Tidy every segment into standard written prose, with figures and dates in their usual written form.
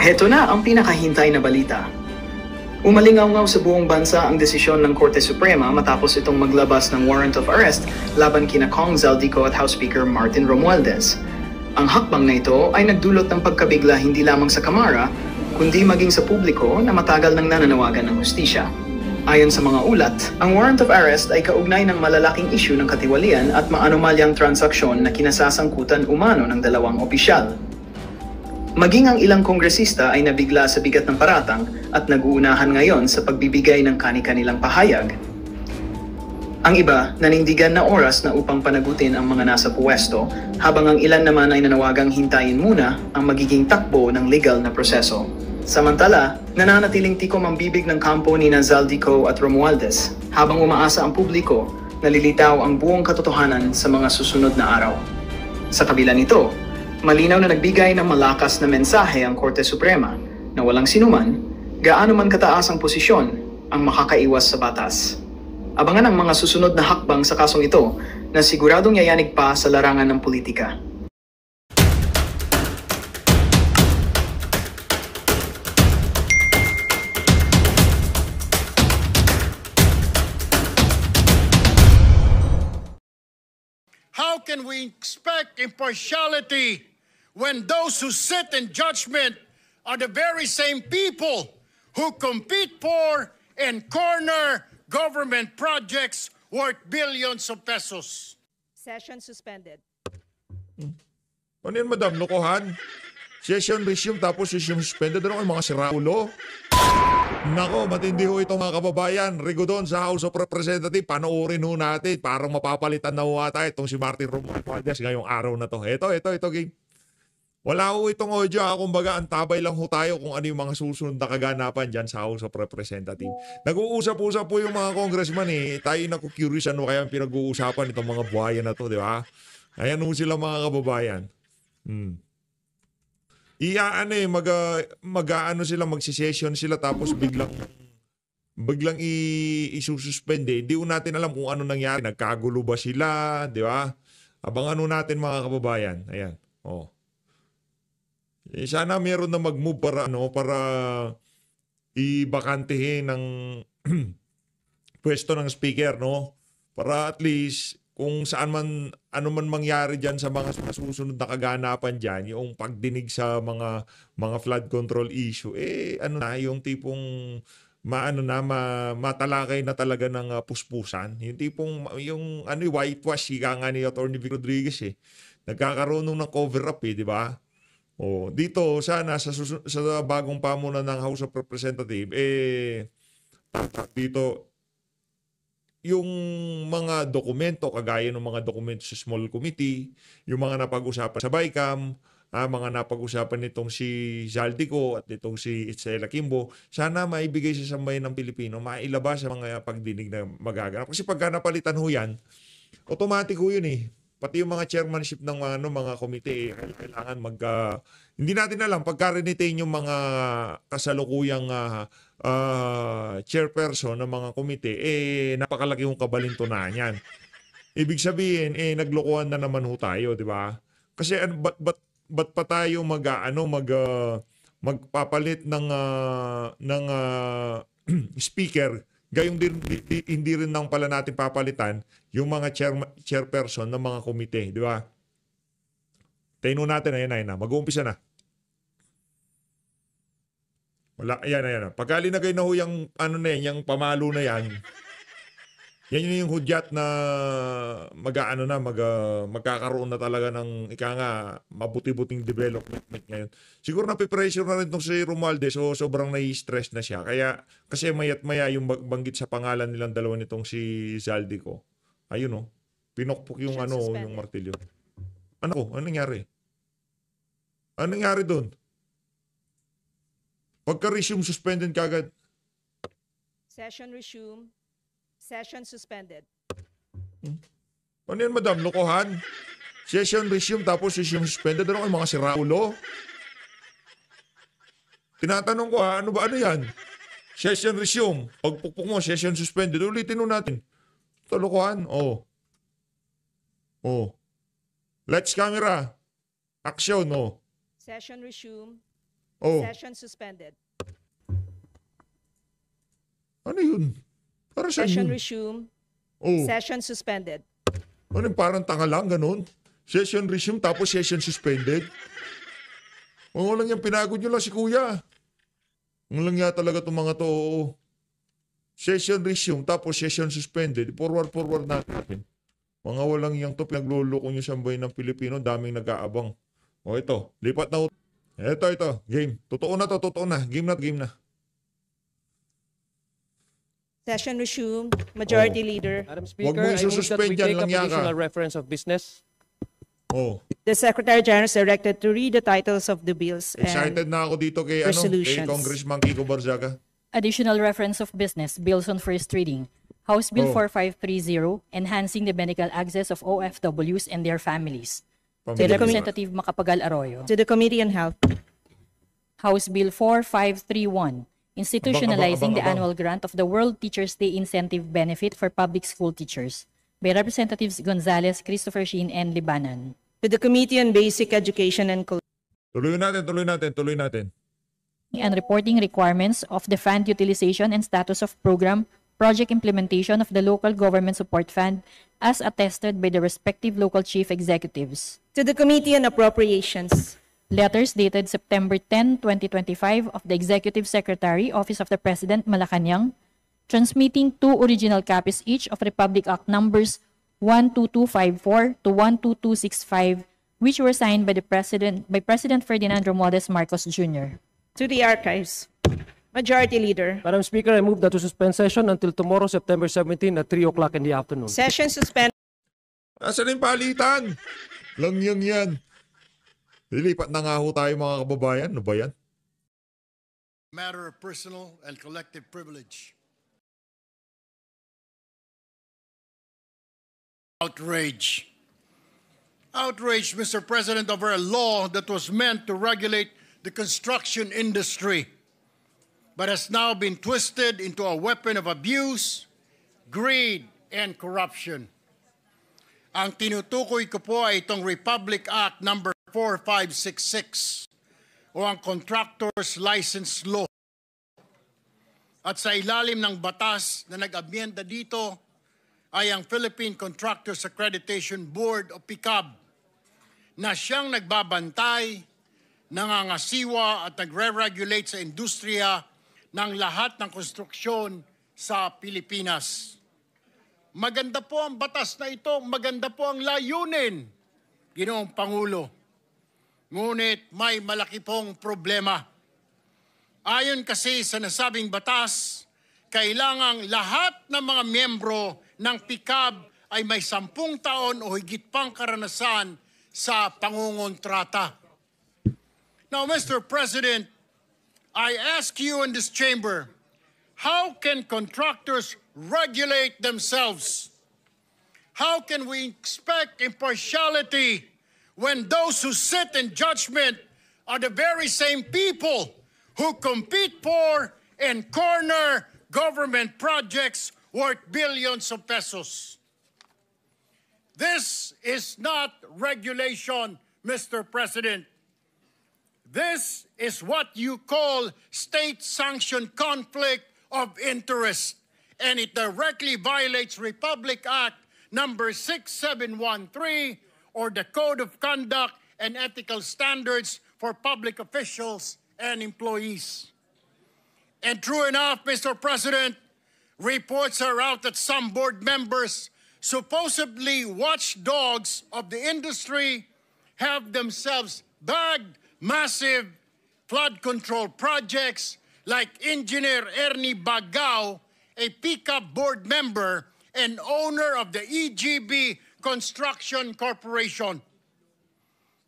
Heto na ang pinakahintay na balita. Umalingaw-ngaw sa buong bansa ang desisyon ng Korte Suprema matapos itong maglabas ng warrant of arrest laban kina Kong Zaldico at House Speaker Martin Romualdez. Ang hakbang na ito ay nagdulot ng pagkabigla hindi lamang sa Kamara, kundi maging sa publiko na matagal nang nananawagan ng hustisya. Ayon sa mga ulat, ang warrant of arrest ay kaugnay ng malalaking isyu ng katiwalian at maanomalyang transaksyon na kinasasangkutan umano ng dalawang opisyal. Maging ang ilang kongresista ay nabigla sa bigat ng paratang at nag-uunahan ngayon sa pagbibigay ng kani-kanilang pahayag. Ang iba, nanindigan na oras na upang panagutin ang mga nasa puwesto, habang ang ilan naman ay nanawagang hintayin muna ang magiging takbo ng legal na proseso. Samantala, nananatiling tikom ang bibig ng kampo ni Zaldico at Romualdez, habang umaasa ang publiko na lilitaw ang buong katotohanan sa mga susunod na araw. Sa kabila nito, malinaw na nagbigay ng malakas na mensahe ang Korte Suprema na walang sinuman, gaano man kataas ang posisyon, ang makakaiwas sa batas. Abangan ang mga susunod na hakbang sa kasong ito na siguradong yayanig pa sa larangan ng politika. How can we expect impartiality when those who sit in judgment are the very same people who compete for and corner government projects worth billions of pesos? Session suspended. Ano yan, madam? Lokohan? Session resume tapos session suspended. Ano kayo mga siraulo? Nako, matindi ho itong mga kababayan. Rigo doon sa House of Representatives, panoorin ho natin. Parang mapapalitan na ho ata itong si Martin Romualdez ngayong araw na to. Ito, gang. Wala ho itong audio. Kumbaga, antabay lang ho tayo kung ano yung mga susunod na kaganapan dyan sa House of Representatives. Nag-uusap-usap po yung mga congressman eh. Tayo naku-curious ano kaya pinag-uusapan itong mga buhaya na to, di ba? Ayan ho sila mga kababayan. Magsisession sila tapos biglang isususpend eh. Hindi natin alam kung ano nangyari. Nagkagulo ba sila, di ba? Abangan natin mga kababayan. Ayan. Oh. Sana meron na mag-move para ibakantehin ng pwesto ng speaker, no? Para at least kung saan man, ano man mangyari dyan sa mga susunod na kaganapan dyan, yung pagdinig sa mga flood control issue, yung tipong matalakay na talaga ng puspusan. Yung tipong, whitewash, ika nga ni Atty. Vic Rodriguez Nagkakaroon ng cover-up di ba? Dito, sana sa bagong pamunan ng House of Representatives, dito, yung mga dokumento, kagaya ng mga dokumento sa small committee, yung mga napag-usapan sa BICAM, mga napag-usapan nitong si Zaldico at nitong si Itzela Kimbo, sana maibigay sa sambayan ng Pilipino, mailabas sa mga pagdinig na magaganap. Kasi pagka napalitan ho yan, automatic ho yun Pati yung mga chairmanship ng mga komite, kailangan hindi natin alam, pagka-retain yung mga kasalukuyang chairperson ng mga komite, napakalaki yung kabalintunan yan. Ibig sabihin, naglokohan na naman ho tayo, di ba? Kasi ba't pa tayo magpapalit ng speaker, gayong hindi rin nang pala natin papalitan yung mga chairperson ng mga komite, di ba? Tayo natin, ayan na. Mag-uumpisa na. Wala, ayan. Pagka linagay na ho yung, yung pamalo na yan, yan yung hudyat na magkakaroon na talaga ng mabuti-buting development ngayon. Siguro napipressure na rin itong si Romualdez, so sobrang nai-stress na siya. Kasi mayat maya yung banggit sa pangalan nilang dalawa nitong si Zaldico. Ayun pinokpok yung yung martilyo. Ano nangyari? Ano nangyari doon? Pagka-resume, suspended kagad. Session resume. Session suspended. Ano yan, madam? Lokohan? Session resume tapos session suspended. Ano kayo mga siraulo? Tinatanong ko ano yan? Session resume. Pagpukpuk mo, session suspended. Ulitin natin. Ito, lokohan. Lights, camera. Action, Session resume. Oh, Session suspended. ano yun? Para saan Session yun? resume. Oh, Session suspended. ano yung parang tanga lang, ganun? Session resume tapos session suspended? Oo lang yan, pinagod nyo lang si kuya. Ang lang nga talaga itong mga to. Oo. Session resume tapos session suspended. Forward natin. Mga walang yang to, pinagluloko nyo sa bayan ng Pilipino, daming nag-aabang. O ito, lipat na. Ito, game. Totoo na. Game na. Session resume. Majority Oh. Leader. Madam Wag Speaker, mo I move that isususpend we yan, take up langya ka. additional reference of business. Oh, The Secretary General is directed to read the titles of the bills excited and na ako dito kay, kay resolutions. Congressman Kiko Barzaga. Additional reference of business, bills on first reading. House Bill Oh. 4530, enhancing the medical access of OFWs and their families. Pamilya. To Representative Macapagal Arroyo. to the Committee on Health. House Bill 4531, institutionalizing the abang. annual grant of the World Teachers' Day incentive benefit for public school teachers by Representatives Gonzales, Christopher Sheen, and Libanan. To the Committee on Basic Education and Tuloy natin. And reporting requirements of the fund utilization and status of program, project implementation of the local government support fund as attested by the respective local chief executives. to the Committee on Appropriations. Letters dated September 10, 2025 of the Executive Secretary, Office of the President, Malacanang, transmitting two original copies each of Republic Act numbers 12254 to 12265, which were signed by President Ferdinand Romualdez Marcos Jr. To the Archives. Majority Leader. Madam Speaker, I move that to suspend session until tomorrow, September 17 at 3 o'clock in the afternoon. Session suspended. Asan yung palitan? Langyang yan. Lilipat na nga ho tayo mga kababayan. Ano ba yan? Matter of personal and collective privilege. Outrage. Outrage, Mr. President, over a law that was meant to regulate the construction industry, but has now been twisted into a weapon of abuse, greed, and corruption. Ang tinutukoy ko po ay itong Republic Act number 4566 o ang Contractors License Law. At sa ilalim ng batas na nag-amyenda dito ay ang Philippine Contractors Accreditation Board o PICAB na siyang nagbabantay, nangangasiwa at nagre-regulate sa industriya ng lahat ng konstruksyon sa Pilipinas. Maganda po ang batas na ito, maganda po ang layunin, Ginoong Pangulo. Ngunit may malaki pong problema. Ayon kasi sa nasabing batas, kailangang lahat ng mga miyembro ng PICAB ay may 10 taon o higit pang karanasan sa pangungontrata. Now, Mr. President, I ask you in this chamber, how can contractors regulate themselves? How can we expect impartiality when those who sit in judgment are the very same people who compete for and corner government projects worth billions of pesos? This is not regulation, Mr. President. This is what you call state-sanctioned conflict of interest, and it directly violates Republic Act number 6713, or the Code of Conduct and Ethical Standards for Public Officials and Employees. And true enough, Mr. President, reports are out that some board members, supposedly watchdogs of the industry, have themselves bagged massive flood control projects like Engineer Ernie Bagao, a PICAB board member and owner of the EGB Construction Corporation.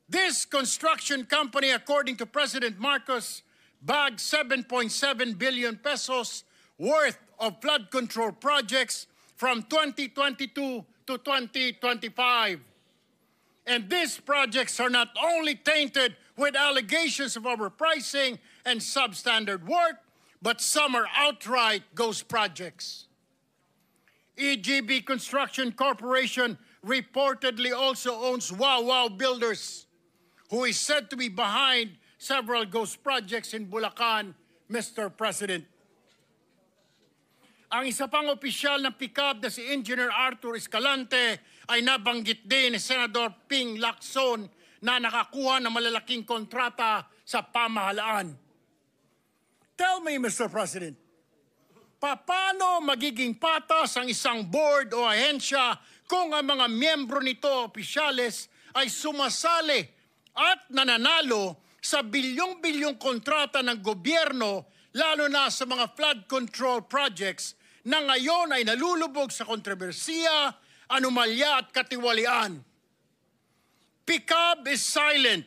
This construction company, according to President Marcos, bagged 7.7 billion pesos worth of flood control projects from 2022 to 2025. And these projects are not only tainted with allegations of overpricing and substandard work, but some are outright ghost projects. EGB Construction Corporation reportedly also owns Wow Wow Builders, who is said to be behind several ghost projects in Bulacan, Mr. President. Ang isa pang opisyal ng PICAB na si Engineer Arthur Escalante ay nabanggit din ni Senador Ping Lacson na nakakuha ng malalaking kontrata sa pamahalaan. Tell me, Mr. President, paano magiging patas ang isang board o ahensya kung ang mga miyembro nito, opisyales, ay sumasali at nananalo sa bilyong-bilyong kontrata ng gobyerno, lalo na sa mga flood control projects na ngayon ay nalulubog sa kontrobersiya, anomalya at katiwalian. PICAB is silent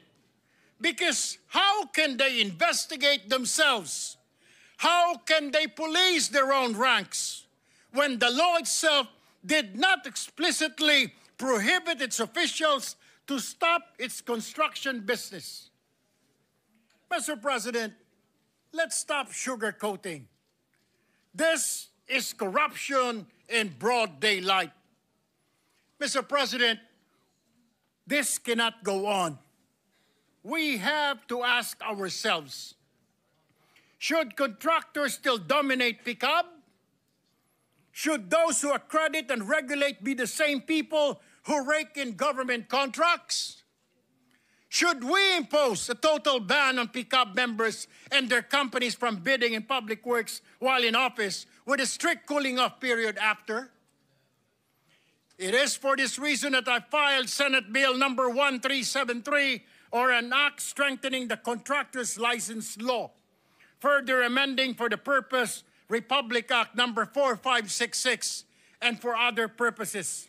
because how can they investigate themselves? How can they police their own ranks when the law itself did not explicitly prohibit its officials to stop its construction business? Mr. President, let's stop sugarcoating. This is corruption in broad daylight. Mr. President, this cannot go on. We have to ask ourselves, should contractors still dominate PICAB? Should those who accredit and regulate be the same people who rake in government contracts? Should we impose a total ban on PICAB members and their companies from bidding in public works while in office with a strict cooling off period after? It is for this reason that I filed Senate Bill number 1373, or an act strengthening the contractor's license law, further amending for the purpose Republic Act number 4566 and for other purposes.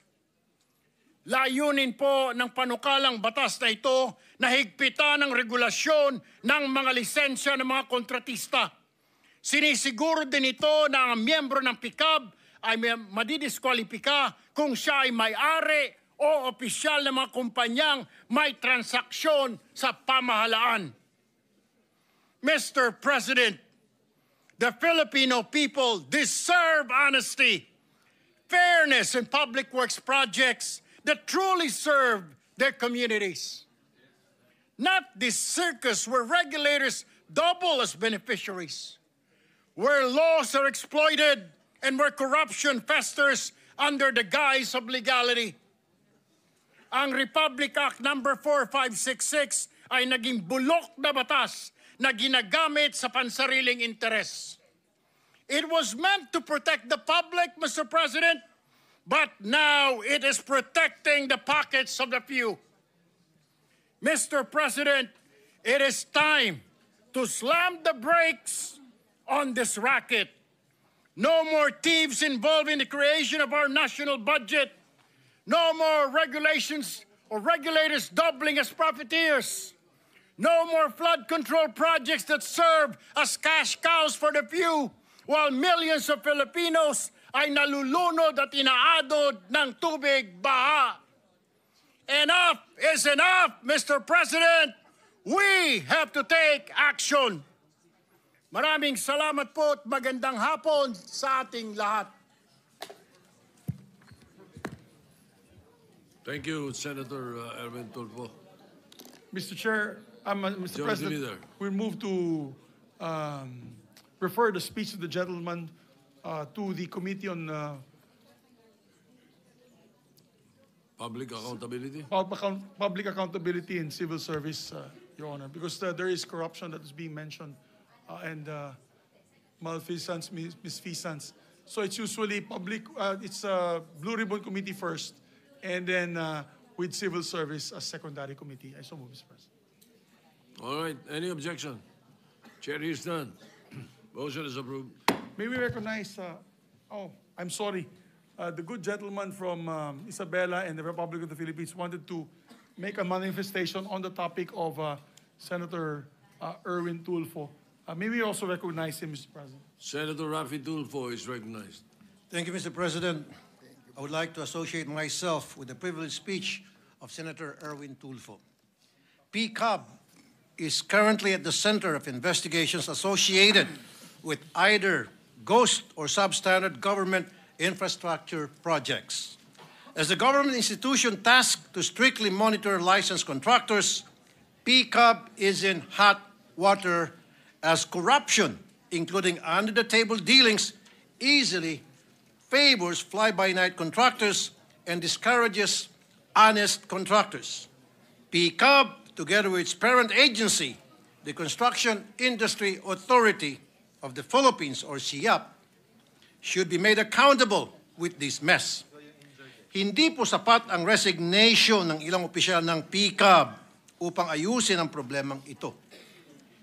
Layunin po ng panukalang batas na ito na higpitan ang regulasyon ng mga lisensya ng mga kontratista. Sinisiguro din ito na ang miyembro ng PICAB ay madidiskwalipika kung siya ay may-ari o opisyal ng mga kumpanyang may transaksyon sa pamahalaan. Mr. President, the Filipino people deserve honesty, fairness in public works projects that truly serve their communities. Not this circus where regulators double as beneficiaries, where laws are exploited and where corruption festers under the guise of legality. Ang Republic Act number 4566 ay naging bulok na batas na ginagamit sa pansariling interes. It was meant to protect the public, Mr. President, but now it is protecting the pockets of the few. Mr. President, it is time to slam the brakes on this racket. No more thieves involved in the creation of our national budget. No more regulations or regulators doubling as profiteers. No more flood control projects that serve as cash cows for the few, while millions of Filipinos ay nalulunod at inaadod ng tubig baha. Enough is enough, Mr. President. We have to take action. Maraming salamat po at magandang hapon sa ating lahat. Thank you, Senator Erwin Tulfo. Mr. Chair, Mr. Majority President, Leader. we move to refer the speech of the gentleman to the Committee on Public accountability. Public Accountability and Civil Service, Your Honor, because there is corruption that is being mentioned and malfeasance, misfeasance. So it's usually public, it's Blue Ribbon Committee first, and then with Civil Service as secondary committee. I so move, Mr. President. All right. Any objection? Chair is none. Motion is approved. May we recognize, I'm sorry, the good gentleman from Isabela and the Republic of the Philippines wanted to make a manifestation on the topic of Senator Erwin Tulfo. May we also recognize him, Mr. President? Senator Rafi Tulfo is recognized. Thank you, Mr. President. I would like to associate myself with the privileged speech of Senator Erwin Tulfo. PCAB is currently at the center of investigations associated with either ghost or substandard government infrastructure projects. As the government institution tasked to strictly monitor licensed contractors, PCAB is in hot water as corruption, including under-the-table dealings, easily favors fly-by-night contractors and discourages honest contractors. PCAB, together with its parent agency, the Construction Industry Authority of the Philippines, or CIAP, should be made accountable with this mess. Hindi po sapat ang resignation ng ilang opisyal ng PCAB upang ayusin ang problemang ito.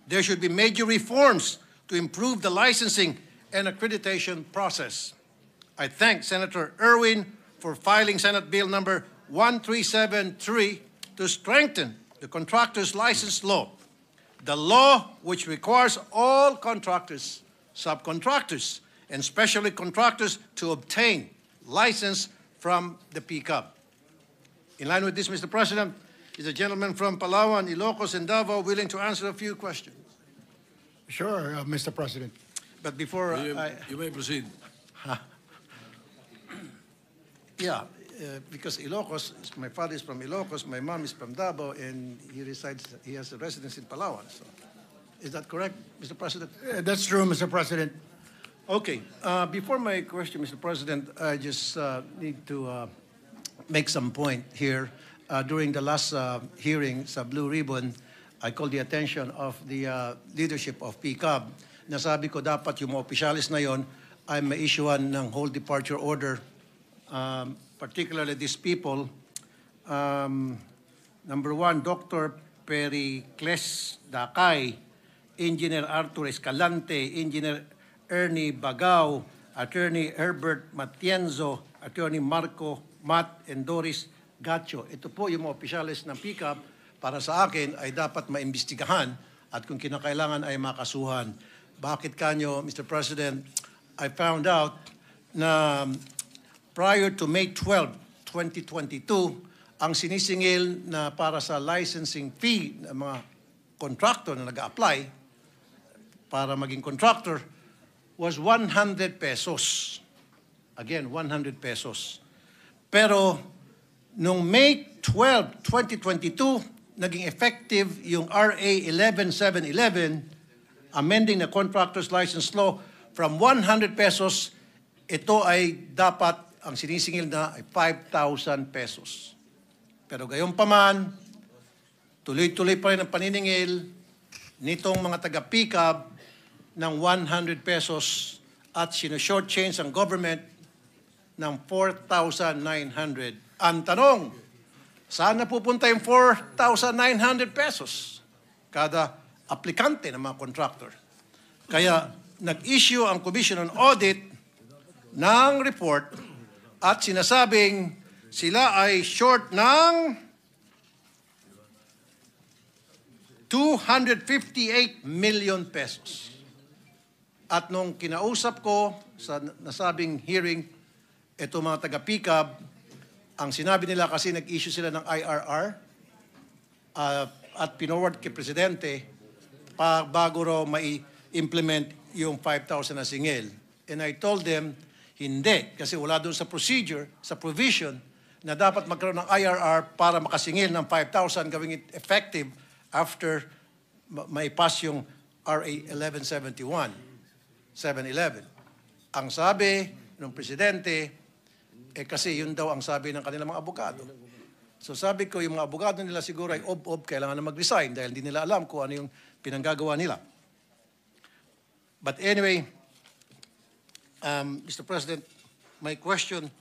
There should be major reforms to improve the licensing and accreditation process. I thank Senator Erwin for filing Senate Bill number 1373 to strengthen the contractor's license law, the law which requires all contractors, subcontractors, and specialty contractors to obtain license from the PCAB. In line with this, Mr. President, is a gentleman from Palawan, Ilocos, and Davao willing to answer a few questions? Sure, Mr. President. But before You may proceed. Yeah, because Ilocos, my father is from Ilocos, my mom is from Davao, and he has a residence in Palawan. So, is that correct, Mr. President? That's true, Mr. President. Okay. Before my question, Mr. President, I just need to make some point here. During the last hearing sa Blue Ribbon, I called the attention of the leadership of PCAB. Nasabi ko dapat yung mga opisyalis na yon ay ma-issuean ng whole departure order, particularly these people. Number one, Dr. Pericles Dakay, Engineer Arthur Escalante, Engineer Ernie Bagao, Attorney Herbert Matienzo, Attorney Marco Matt, and Doris Gacho. Ito po yung mga opisyalis ng PCAB para sa akin ay dapat maimbestigahan at kung kinakailangan ay makasuhan. Bakit kanyo, Mr. President, I found out na prior to May 12, 2022, ang sinisingil na para sa licensing fee ng mga contractor na nag-a-apply para maging contractor was 100 pesos. Again, 100 pesos. Pero noong May 12, 2022, naging effective yung RA 11711, amending the contractor's license law from 100 pesos, ito ay dapat, ang sinisingil na ay 5,000 pesos. Pero gayon pa man, tuloy-tuloy pa rin ang paniningil nitong mga taga-PCAB ng 100 pesos at sino-shortchange ang government ng 4,900. Ang tanong, saan na pupunta yung 4,900 pesos kada aplikante ng mga contractor? Kaya nag-issue ang Commission on Audit ng report at sinasabing sila ay short ng 258 million pesos. At nung kinausap ko sa nasabing hearing, ito mga taga-PCAB, ang sinabi nila kasi nag-issue sila ng IRR at pinoward kay Presidente bago raw mai-implement yung 5,000 na singil. And I told them, hindi, kasi wala doon sa procedure, sa provision, na dapat magkaroon ng IRR para makasingil ng 5,000, gawing it effective after maipass yung RA 1171. 711. Ang sabi ng Presidente, kasi yun daw ang sabi ng kanilang mga abogado. So sabi ko, yung mga abogado nila siguro ay kailangan na mag-resign dahil hindi nila alam kung ano yung pinanggagawa nila. But anyway, Mr. President, my question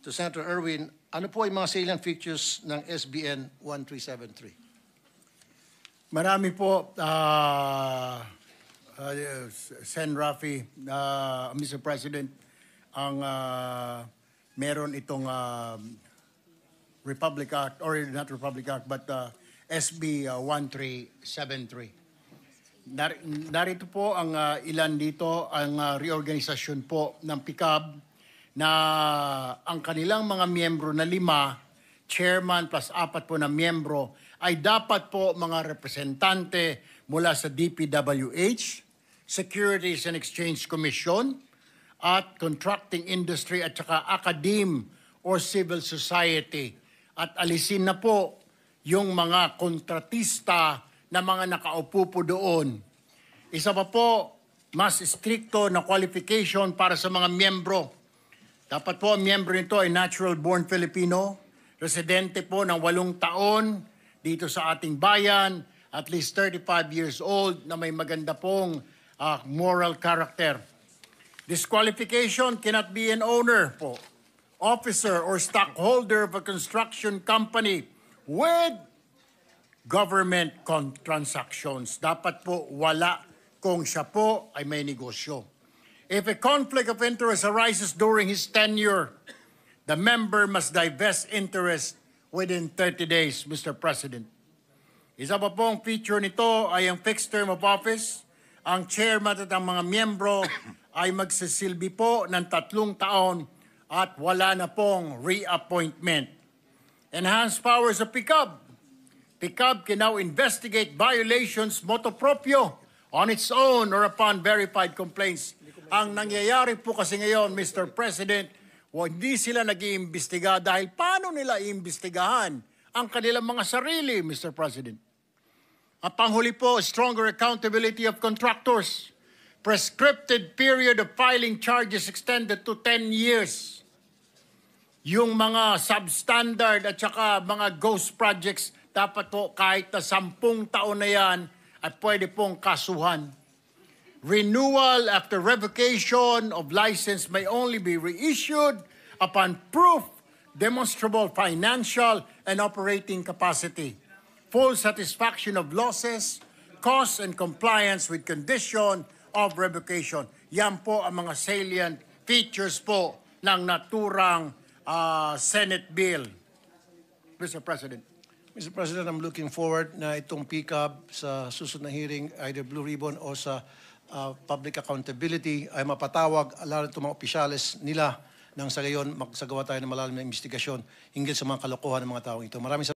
to Senator Erwin, ano po ay mga salient features ng SBN 1373? Marami po, Sen. Rafi, Mr. President, ang meron itong Republic Act, or not Republic Act, but SB 1373. Narito po ang ilan dito, ang reorganisasyon po ng PCAB na ang kanilang mga miyembro na 5, chairman plus 4 po na miyembro, ay dapat po mga representante mula sa DPWH, Securities and Exchange Commission, at contracting industry at saka academe or civil society. At alisin na po yung mga kontratista na mga nakaupo po doon. Isa pa po, mas stricto na qualification para sa mga miyembro. Dapat po ang miyembro nito ay natural-born Filipino, residente po ng 8 taon dito sa ating bayan, at least 35 years old, na may maganda pong moral character. Disqualification cannot be an owner po, officer or stockholder of a construction company with government transactions. Dapat po wala kung siya po ay may negosyo. If a conflict of interest arises during his tenure, the member must divest interest within 30 days, Mr. President. Isa pa pong feature nito ay ang fixed term of office. Ang chairman at ang mga miyembro ay magsisilbi po ng 3 taon at wala na pong reappointment. Enhanced powers of PICAB. PICAB can now investigate violations motu proprio on its own or upon verified complaints. Ang nangyayari po kasi ngayon, Mr. President, hindi sila nag-iimbestiga dahil paano nila iimbestigahan ang kanilang mga sarili, Mr. President? Ang panghuli po, stronger accountability of contractors. Prescripted period of filing charges extended to 10 years. Yung mga substandard at saka mga ghost projects, dapat po kahit na 10 taon na yan at pwede pong kasuhan. Renewal after revocation of license may only be reissued upon proof, demonstrable financial and operating capacity, full satisfaction of losses, costs, and compliance with condition of revocation. Yan po ang mga salient features po ng naturang Senate bill. Mr. President. Mr. President, I'm looking forward na itong PICAB sa susunod na hearing, either Blue Ribbon o sa public accountability, ay mapatawag lalo itong mga opisyales nila nang sa gayon magsagawa tayo ng malalim na investigasyon hinggil sa mga kalokohan ng mga taong ito. Maraming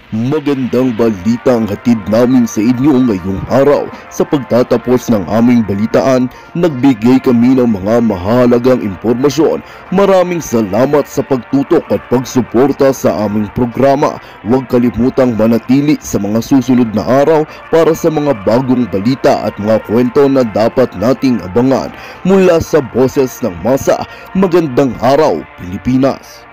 Magandang balita ang hatid namin sa inyo ngayong araw. Sa pagtatapos ng aming balitaan, nagbigay kami ng mga mahalagang impormasyon. Maraming salamat sa pagtutok at pagsuporta sa aming programa. Huwag kalimutang manatili sa mga susunod na araw para sa mga bagong balita at mga kwento na dapat nating abangan. Mula sa Boses ng Masa, magandang araw, Pilipinas!